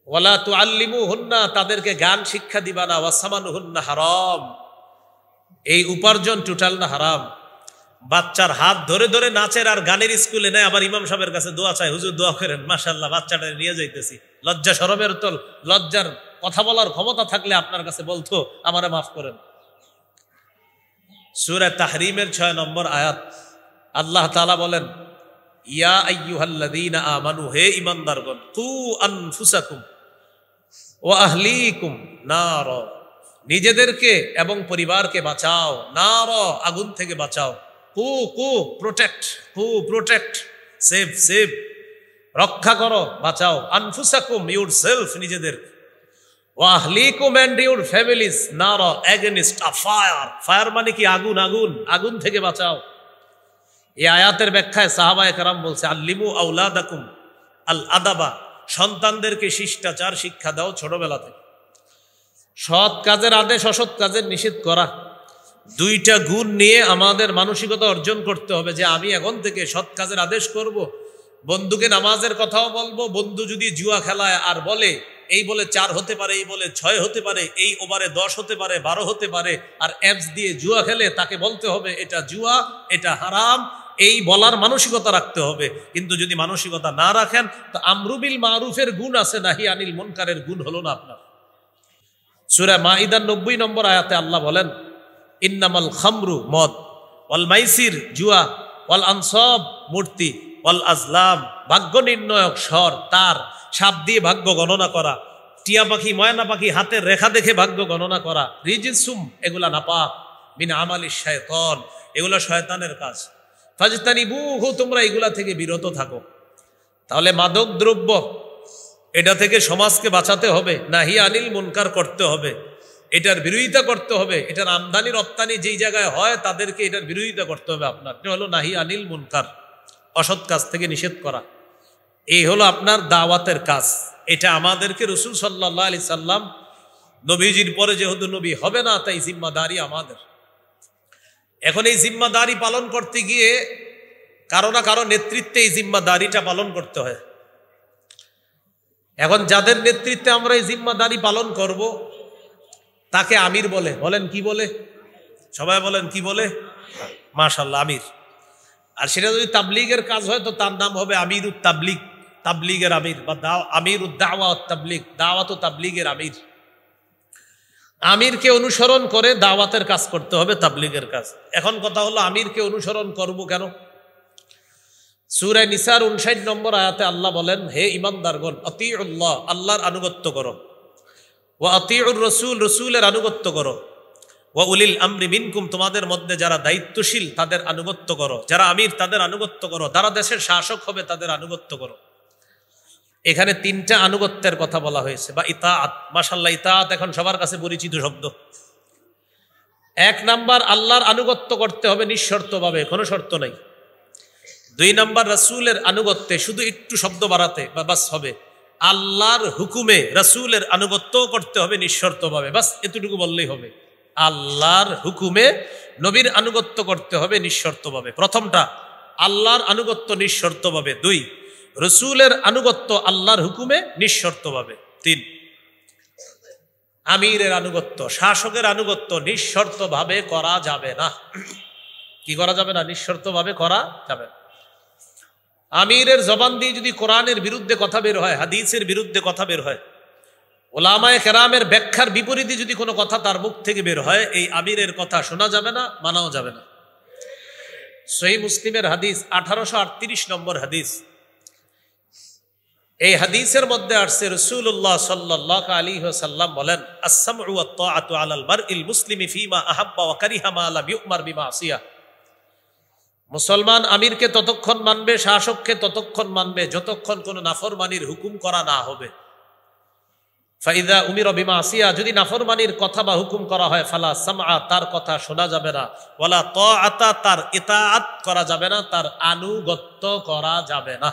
ওয়ালা তুআল্লিমুহুন্না, তাদেরকে গান শিক্ষা দিবা না, ওয়াসামানুহুন্না হারাম, এই উপার্জন টোটাল না হারাম। বাচ্চার হাত ধরে ধরে নাচের আর গানের স্কুলে নেয়, আবার ইমাম সাহেবের কাছে দোয়া চায়, হুজুর দোয়া করেন, মাশাআল্লাহ বাচ্চাটা নিয়ে যাইতেছি। লজ্জা শরমের তোল, লজ্জার কথা বলার ক্ষমতা থাকলে আপনার কাছে বলতো আমারে মাফ করেন। সূরা তাহরিমের 6 নম্বর আয়াত, আল্লাহ তাআলা বলেন, ইয়া আইয়ুহাল্লাযীনা আমানু, হে ঈমানদারগণ, কু আনফুসাকুম ওয়া আহলিকুম নার, নিজেদেরকে এবং পরিবারকে বাঁচাও, নার, আগুন থেকে বাঁচাও। প্রোটেক্ট, সেভ, রক্ষা করো, বাঁচাও। আনফুসাকুম, ইউরসেলফ, নিজেদের। ওয়া আহলিকুম, এন্ড ইউর ফ্যামিলিজ, নার, এগেইনস্ট আ ফায়ার। ফায়ার মানে কি? আগুন থেকে বাঁচাও। এই আয়াতের ব্যাখ্যায় সাহাবায়ে কেরাম বলছে, আল্লিমু আউলাদাকুম আল আদাবা, সন্তানদেরকে শিষ্টাচার শিক্ষা দাও ছোটবেলা থেকে। সৎ কাজের আদেশ, অসৎ কাজের নিষেধ করা, দুইটা গুণ নিয়ে আমাদের মানসিকতা অর্জন করতে হবে যে আমি এখন থেকে সৎ কাজের আদেশ করব, বন্ধুকে নামাজের কথাও বলবো। বন্ধু যদি জুয়া খেলায় আর বলে, এই বলে 4 হতে পারে, এই বলে 6 হতে পারে, এই ওভারে 10 হতে পারে, 12 হতে পারে, আর অ্যাপস দিয়ে জুয়া খেলে, তাকে বলতে হবে এটা জুয়া, এটা হারাম, এই বলার মানসিকতা রাখতে হবে। কিন্তু যদি মানসিকতা না রাখেন তো আমরু বিল মারুফের গুণ আছে, নাহি আনিল মুনকারের গুণ হলো না আপনার। সূরা মাইদার 90 নম্বর আয়াতে আল্লাহ বলেন, ইন্নামাল খামরু মদ, ওয়াল মাইসির জুয়া, ওয়াল আনসাব মূর্তি, ওয়াল আজলাম ভাগ্য নির্ণয়ক স্বর, তার সাপ দিয়ে ভাগ্য গণনা করা, টিয়া পাখি ময়না পাখি হাতের রেখা দেখে ভাগ্য গণনা করা, রিজিসুম এগুলা নাপাক, মিন আমালিশ শায়তান এগুলা শয়তানের কাজ, ফাজতানিবুহু তোমরা এগুলা থেকে বিরত থাকো। তাহলে মাদক দ্রব্য এটা থেকে সমাজকে বাঁচাতে হবে, নাহি আনিল মুনকার করতে হবে, এটার বিরোধিতা করতে হবে। এটার আমদানি রপ্তানি যেই জায়গায় হয় তাদেরকে এটার বিরোধিতা করতে হবে আপনার। এটা হলো নাহি আনিল মুনকার, অসৎ কাজ থেকে নিষেধ করা। এই হলো আপনার দাওয়াতের কাজ। এটা আমাদেরকে রাসূল সাল্লাল্লাহু আলাইহি সাল্লাম নবীজির পরে যেহেতু নবী হবে না, তাই জিম্মাদারি আমাদের। এখন এই জিম্মাদারি পালন করতে গিয়ে কারো না কারো নেতৃত্বে এই জিম্মাদারিটা পালন করতে হয়। এখন যাদের নেতৃত্বে আমরা এই জিম্মাদারি পালন করব তাকে আমির বলে। বলেন কি বলে? সবাই বলেন কি বলে? মাশাআল্লাহ, আমির। আর সেটা যদি তাবলীগের কাজ হয় তো তার নাম হবে আমিরুত তাবলীগ, তাবলীগের আমির, বা আমিরুদ দাওয়া ওয়াত তাবলীগ, দাওয়াত ও তাবলীগের আমির। আমিরকে অনুসরণ করে দাওয়াতের কাজ করতে হবে, তাবলীগের কাজ। এখন কথা হলো আমিরকে অনুসরণ করব কেন? সূরা নিসার 59 নম্বর আয়াতে আল্লাহ বলেন, হে ঈমানদারগণ, আতিউল্লাহ আল্লাহর আনুগত্য করো, ওয়া আতিউর রাসূল রাসূলের আনুগত্য করো, ওয়া উলিল আমরি মিনকুম তোমাদের মধ্যে যারা দায়িত্বশীল তাদের আনুগত্য করো, যারা আমির তাদের আনুগত্য করো, যারা দেশের শাসক হবে তাদের আনুগত্য করো। এখানে 3টা আনুগত্যের কথা বলা হয়েছে, বা ইতাআত। মাশাআল্লাহ, ইতাআত এখন সবার কাছে পরিচিত শব্দ। 1 নাম্বার আল্লাহর আনুগত্য করতে হবে নিঃশর্তভাবে, কোনো শর্ত নাই। 2 নাম্বার রাসূলের আনুগত্যে শুধু একটু শব্দ বাড়াতে বা বাস হবে, আল্লাহর হুকুমে রাসূলের আনুগত্য করতে হবে নিঃশর্তভাবে, বাস এতটুকু বললেই হবে। আল্লাহর হুকুমে নবীর আনুগত্য করতে হবে নিঃশর্তভাবে। প্রথমটা আল্লাহর আনুগত্য নিঃশর্তভাবে। 2 রাসূলের আনুগত্য আল্লাহর হুকুমে নিঃশর্তভাবে। 3 আমিরের আনুগত্য, শাসকের আনুগত্য নিঃশর্তভাবে করা যাবে না। কি করা যাবে না? নিঃশর্তভাবে করা যাবে না। আমিরের জবান দিয়ে যদি কোরআনের বিরুদ্ধে কথা বের হয়, হাদিসের বিরুদ্ধে কথা বের হয়, ওলামায়ে কেরামের ব্যাখ্যার বিপরীতে যদি কোনো কথা তার মুখ থেকে বের হয়, এই আমিরের কথা শোনা যাবে না, মানাও যাবে না। সহিহ মুসলিমের হাদিস 1838 নম্বর হাদিস। এই হাদিসের মধ্যে আসছে রাসূলুল্লাহ সাল্লাল্লাহু আলাইহি ওয়াসাল্লাম বলেন, আস-সামউ ওয়াত তাআতু আলাল মারইল মুসলিমি ফীমা আহাব্বা ওয়া কারিহা মা লাম ইউমার বিমাসিয়া। মুসলমান আমিরকে ততক্ষণ মানবে, শাসককে ততক্ষণ মানবে যতক্ষণ কোনো নাফরমানির হুকুম করা না হবে। ফাইদা উমির বিমাসিয়া, যদি নাফরমানির কথা বা হুকুম করা হয়, ফালা সামআ তার কথা শোনা যাবে না, ওয়ালা তাআতা তার ইতাআত করা যাবে না, তার আনুগত্য করা যাবে না।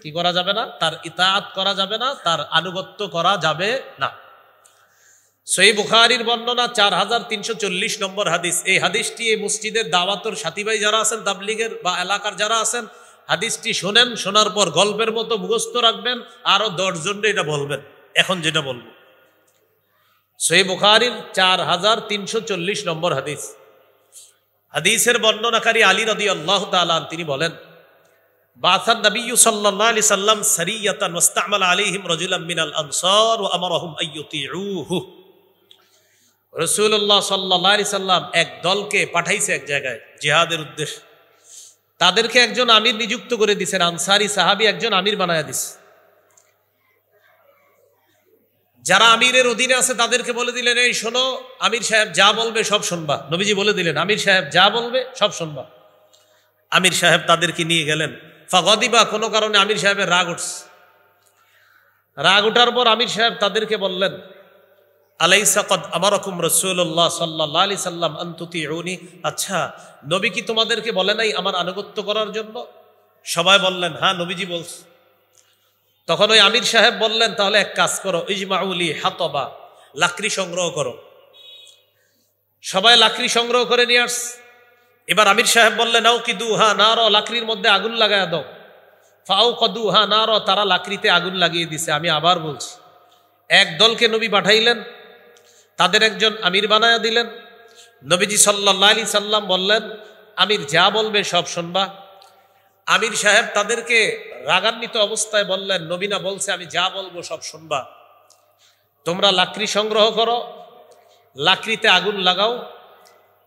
কি করা যাবে না? তার ইতাআত করা যাবে না, তার আনুগত্য করা যাবে না। সহিহ বুখারীর বর্ণনা 4340 নম্বর হাদিস। এই হাদিসটি এই মসজিদের দাওয়াতের সাথী ভাই যারা আছেন, তাবলীগের বা এলাকার যারা আছেন, হাদিসটি শোনেন, শোনার পর গল্পের মতো মুখস্থ রাখবেন, আরো 10 জনকে এটা বলবেন। এখন যেটা বলবো, সহিহ বুখারীর 4340 নম্বর হাদিস। হাদিসের বর্ণনাকারী আলী রাদিয়াল্লাহু তাআলা তিনি বলেন, বাসান নবী সাল্লাল্লাহু আলাইহি সাল্লাম সারিয়াতান ওয়াস্তামালা আলাইহিম রাজুলাম মিনাল আনসার ওয়া আমারাহুম আইয়ুতিউহু। রাসূলুল্লাহ সাল্লাল্লাহু আলাইহি সাল্লাম এক দলকে পাঠাইছে এক জায়গায় জিহাদের উদ্দেশ্যে। তাদেরকে একজন আমির নিযুক্ত করে দিয়েছেন, আনসারী সাহাবী একজন আমির বানায়া দিয়েছে। যারা আমিরের অধীনে আছে তাদেরকে বলে দিলেন, এই শোনো, আমির সাহেব যা বলবে সব শুনবা। নবীজি বলে দিলেন, আমির সাহেব যা বলবে সব শুনবা। আমির সাহেব তাদেরকে নিয়ে গেলেন। ফাগাদিবা, কোনো কারণে আমির সাহেবের রাগ উঠছে। রাগ উঠার পর আমির সাহেব তাদেরকে বললেন, আলাইসা কদ আমারাকুম রাসূলুল্লাহ সাল্লাল্লাহু আলাইহি সাল্লাম আন তুতিউনি, আচ্ছা নবী কি তোমাদেরকে বলে নাই আমার আনুগত্য করার জন্য? সবাই বললেন হ্যাঁ নবীজি বলছে। তখন ওই আমির সাহেব বললেন তাহলে এক কাজ করো, ইজমাউলি হাতবা, লাকড়ি সংগ্রহ করো। সবাই লাকড়ি সংগ্রহ করে নিয়ে আস। এবার আমির সাহেব বললেন আও কিদু হা নার, লাকড়ির মধ্যে আগুন লাগায় দাও। ফাও কদু হা নার, তারা লাকড়িতে আগুন লাগিয়ে দিছে। আমি আবার বলছি, এক দলকে নবী পাঠাইলেন, তাদের একজন আমির বানায়া দিলেন। নবীজি সাল্লাল্লাহু আলাইহি সাল্লাম বললেন আমির যা বলবে সব শুনবা। আমির সাহেব তাদেরকে রাগান্বিত অবস্থায় বললেন নবী না বলছে আমি যা বলবো সব শুনবা, তোমরা লাকড়ি সংগ্রহ করো, লাকড়িতে আগুন লাগাও।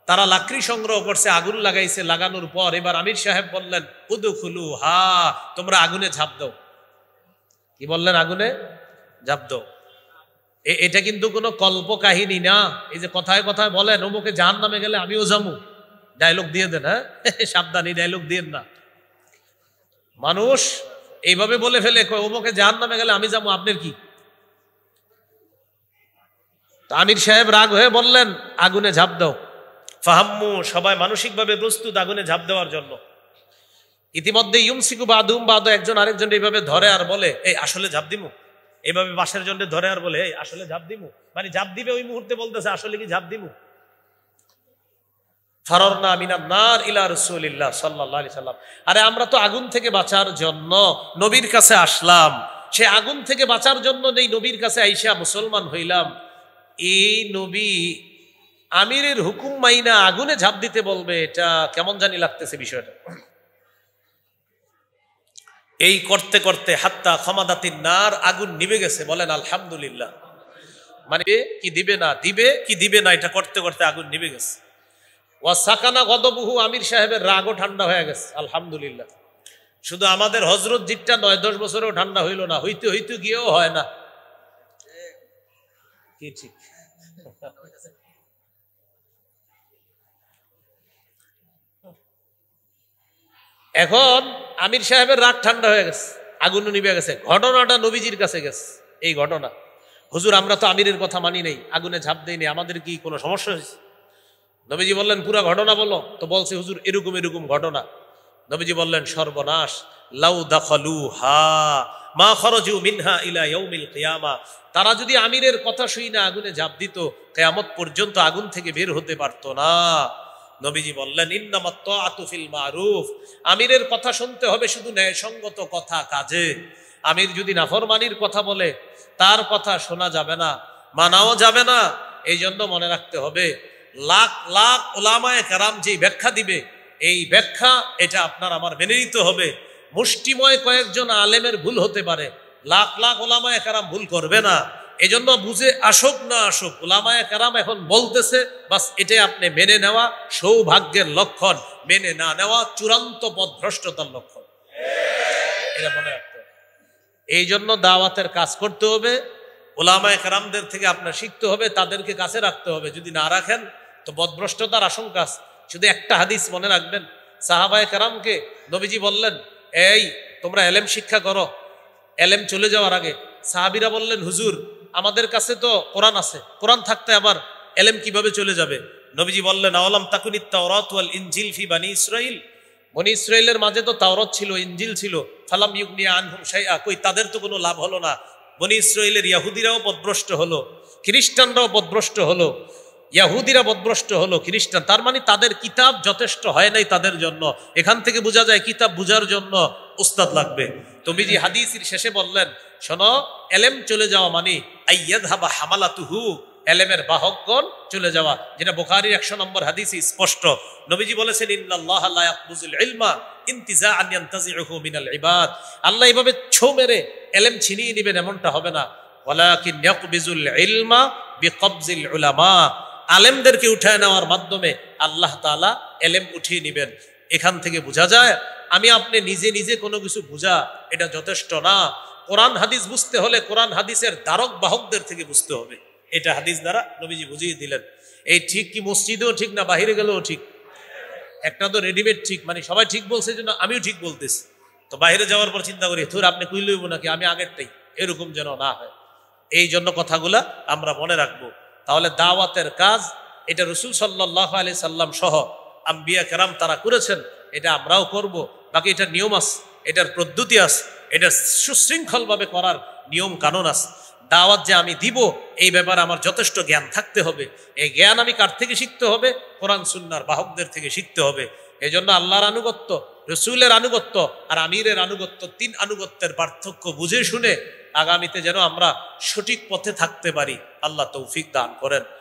তারা লাকড়ি সংগ্রহ করছে, আগুন লাগাইছে। লাগানোর পর এবার আমির সাহেব বললেন উদখুলু হা, তোমরা আগুনে ঝাঁপ দাও। কি বললেন? আগুনে ঝাঁপ দাও। এটা কিন্তু কোনো কল্প কাহিনী না। এই যে কথায় কথায় বলেন অমুকে জাহান্নামে গেলে আমিও যাবো, ডায়লগ দিয়ে দেন। হ্যাঁ সাবধান, এই ডায়লগ দিয়েন না। মানুষ এইভাবে বলে ফেলে অমুকে জাহান্নামে গেলে আমি যাবো, আপনার কি? আমির সাহেব রাগ হয়ে বললেন আগুনে ঝাঁপ দাও। ফাহাম্মু, সবাই মানসিকভাবে প্রস্তুত আগুনে ঝাঁপ দেওয়ার জন্য। ইতিমধ্যে ইউমসিকু বাদুম বাদু, একজন আরেকজন এইভাবে ধরে আর বলে এই আসলে ঝাঁপ দিমু। এইভাবে বাসের জন্য ধরে আর বলে এই আসলে ঝাঁপ দিমু, মানে ঝাঁপ দিবে ওই মুহূর্তে বলতেছে আসলে কি ঝাঁপ দিমু। ফারারনা মিনান নার ইলা রাসূলিল্লাহ সাল্লাল্লাহু আলাইহি সাল্লাম, আরে আমরা তো আগুন থেকে বাঁচার জন্য নবীর কাছে আসলাম, সে আগুন থেকে বাঁচার জন্য নেই নবীর কাছে আইসা মুসলমান হইলাম। এই নবী আমিরের হুকুম মাইনা আগুনে ঝাঁপ দিতে বলবে, এটা কেমন জানি লাগতেছে বিষয়টা। এই করতে করতে হাত্তা খামাদাতিন নার, আগুন নিভে গেছে। বলেন আলহামদুলিল্লাহ। মানে কি দিবে না, দিবে কি দিবে না, এটা করতে করতে আগুন নিভে গেছে। ওয়া সাকানা গদবুহু, আমির সাহেবের রাগও ঠান্ডা হয়ে গেছে। আলহামদুলিল্লাহ। শুধু আমাদের হজরত জিটটা 9-10 বছরেও ঠান্ডা হইল না, হইতে হইতে গিয়েও হয় না। কি ঠিক? এখন আমির সাহেবের রাগ ঠান্ডা হয়ে গেছে, আগুন নিভে গেছে। ঘটনাটা নবীজির কাছে গেছে। এই ঘটনা, হুজুর আমরা তো আমিরের কথা মানি নাই, আগুনে ঝাঁপ দেয়নি, আমাদের কি কোনো সমস্যা হয়েছে? নবীজি বললেন পুরা ঘটনা বলো। তো বলছে হুজুর এরকম এরকম ঘটনা। নবীজি বললেন সর্বনাশ, লাউ দাখালু হা মা খরজু মিনহা ইলা ইয়াউমিল কিয়ামা, তারা যদি আমিরের কথা শুই না আগুনে ঝাঁপ দিত, কিয়ামত পর্যন্ত আগুন থেকে বের হতে পারতো না। নবীজি বললেন ইন্নামাত তাআতু ফিল মারুফ, আমিরের কথা শুনতে হবে শুধু ন্যায়সঙ্গত কথা কাজে। আমির যদি নাফরমানির কথা বলে তার কথা শোনা যাবে না, মানাও যাবে না। এই জন্য মনে রাখতে হবে লাখ লাখ উলামায়ে কেরাম যেই ব্যাখ্যা দিবে, এই ব্যাখ্যা এটা আপনার আমার মেনে নিতে হবে। মুষ্টিময় কয়েকজন আলেমের ভুল হতে পারে, লাখ লাখ উলামায়ে কেরাম ভুল করবে না। এজন্য বুঝে আসুক না আসুক, উলামায়ে কেরাম এখন বলতেছে বাস, এটাই আপনি মেনে নেওয়া সৌভাগ্যের লক্ষণ, মেনে না নেওয়া চূড়ান্ত পথভ্রষ্টতার লক্ষণ। এটা মনে রাখতে হবে। এই জন্য দাওয়াতের কাজ করতে হবে, উলামায়ে কেরামদের থেকে আপনার শিখতে হবে, তাদেরকে কাছে রাখতে হবে। যদি না রাখেন তো পথভ্রষ্টতার আশঙ্কা। শুধু একটা হাদিস মনে রাখবেন, সাহাবায়ে কেরামকে নবীজি বললেন এই তোমরা এলেম শিক্ষা করো। এলেম চলে যাওয়ার আগে সাহাবীরা বললেন হুজুর আমাদের কাছে তো কোরআন আছে, কোরআন থাকতে আবার এলেম কিভাবে চলে যাবে? নবীজি বললেন আওয়ালাম তাকুনিত তাওরাত ওয়াল ইনজিল ফি বানি ইসরাইল, বনি ইসরাইলের মাঝে তো তাওরাত ছিল, ইনজিল ছিল। ফালাম ইউগনিয়া আনহুম শাইআ, কই তাদের তো কোনো লাভ হলো না। বনি ইসরাইলের ইহুদিরাও পথভ্রষ্ট হলো, খ্রিস্টানরাও পথভ্রষ্ট হলো। ইহুদিরা পথভ্রষ্ট হলো, খ্রিস্টান, তার মানে তাদের কিতাব যথেষ্ট হয় নাই তাদের জন্য। এখান থেকে বোঝা যায় কিতাব বুঝার জন্য উস্তাদ লাগবে। নবীজি হাদিসের শেষে বললেন শোনো, এলেম চলে যাওয়া মানে আইয়াযহাবা হামালাতুহু, এলেমের বাহকগণ চলে যাওয়া, যেটা বুখারীর 100 নম্বর হাদিসে স্পষ্ট। নবীজি বলেছেন ইন্নাল্লাহা লা ইয়াকবুজুল ইলমা ইনতিজাআন ইয়ানতাজিউহু মিনাল ইবাদ, আল্লাহ এভাবে ছো মেরে এলেম ছিনিয়ে নেবেন এমনটা হবে না। ওয়ালাকিন ইয়াকবিজুল ইলমা বিকবজিল উলামা, আলেমদেরকে উঠায় নেওয়ার মাধ্যমে আল্লাহ তাআলা এলেম উঠিয়ে নেবেন। এখান থেকে বোঝা যায় আমি আপনি নিজে নিজে কোনো কিছু বোঝা এটা যথেষ্ট না। কোরআন হাদিস বুঝতে হলে কোরআন হাদিসের ধারক বাহকদের থেকে বুঝতে হবে। এটা হাদিস দ্বারা নবীজি বুঝিয়ে দিলেন। এই ঠিক কি মসজিদেও ঠিক না বাহিরে গেলেও ঠিক? একটা তো রেডিমেড ঠিক, মানে সবাই ঠিক বলছে জন্য আমিও ঠিক বলতেছি। তো বাইরে যাওয়ার পর চিন্তা করি তোর আপনি কই লইব নাকি আমি আগেরটাই, এরকম যেন না হয়। এই জন্য কথাগুলা আমরা মনে রাখবো। তাহলে দাওয়াতের কাজ এটা রসুল সাল্লাল্লাহু আলাইহি সাল্লাম সহ আম্বিয়া কেরাম তারা করেছেন, এটা আমরাও করব। বাকি এটার নিয়ম আছে, এটার পদ্ধতি আছে, এটা সুশৃঙ্খলভাবে করার নিয়ম কানুন আছে। দাওয়াত যে আমি দিব এই ব্যাপারে আমার যথেষ্ট জ্ঞান থাকতে হবে। এই জ্ঞান আমি কার থেকে শিখতে হবে? কোরআন সুন্নাহর বাহকদের থেকে শিখতে হবে। এই জন্য আল্লাহর আনুগত্য, রসুলের আনুগত্য আর আমিরের আনুগত্য, 3 আনুগত্যের পার্থক্য বুঝে শুনে আগামীতে যেন আমরা সঠিক পথে থাকতে পারি। আল্লাহ তৌফিক দান করেন।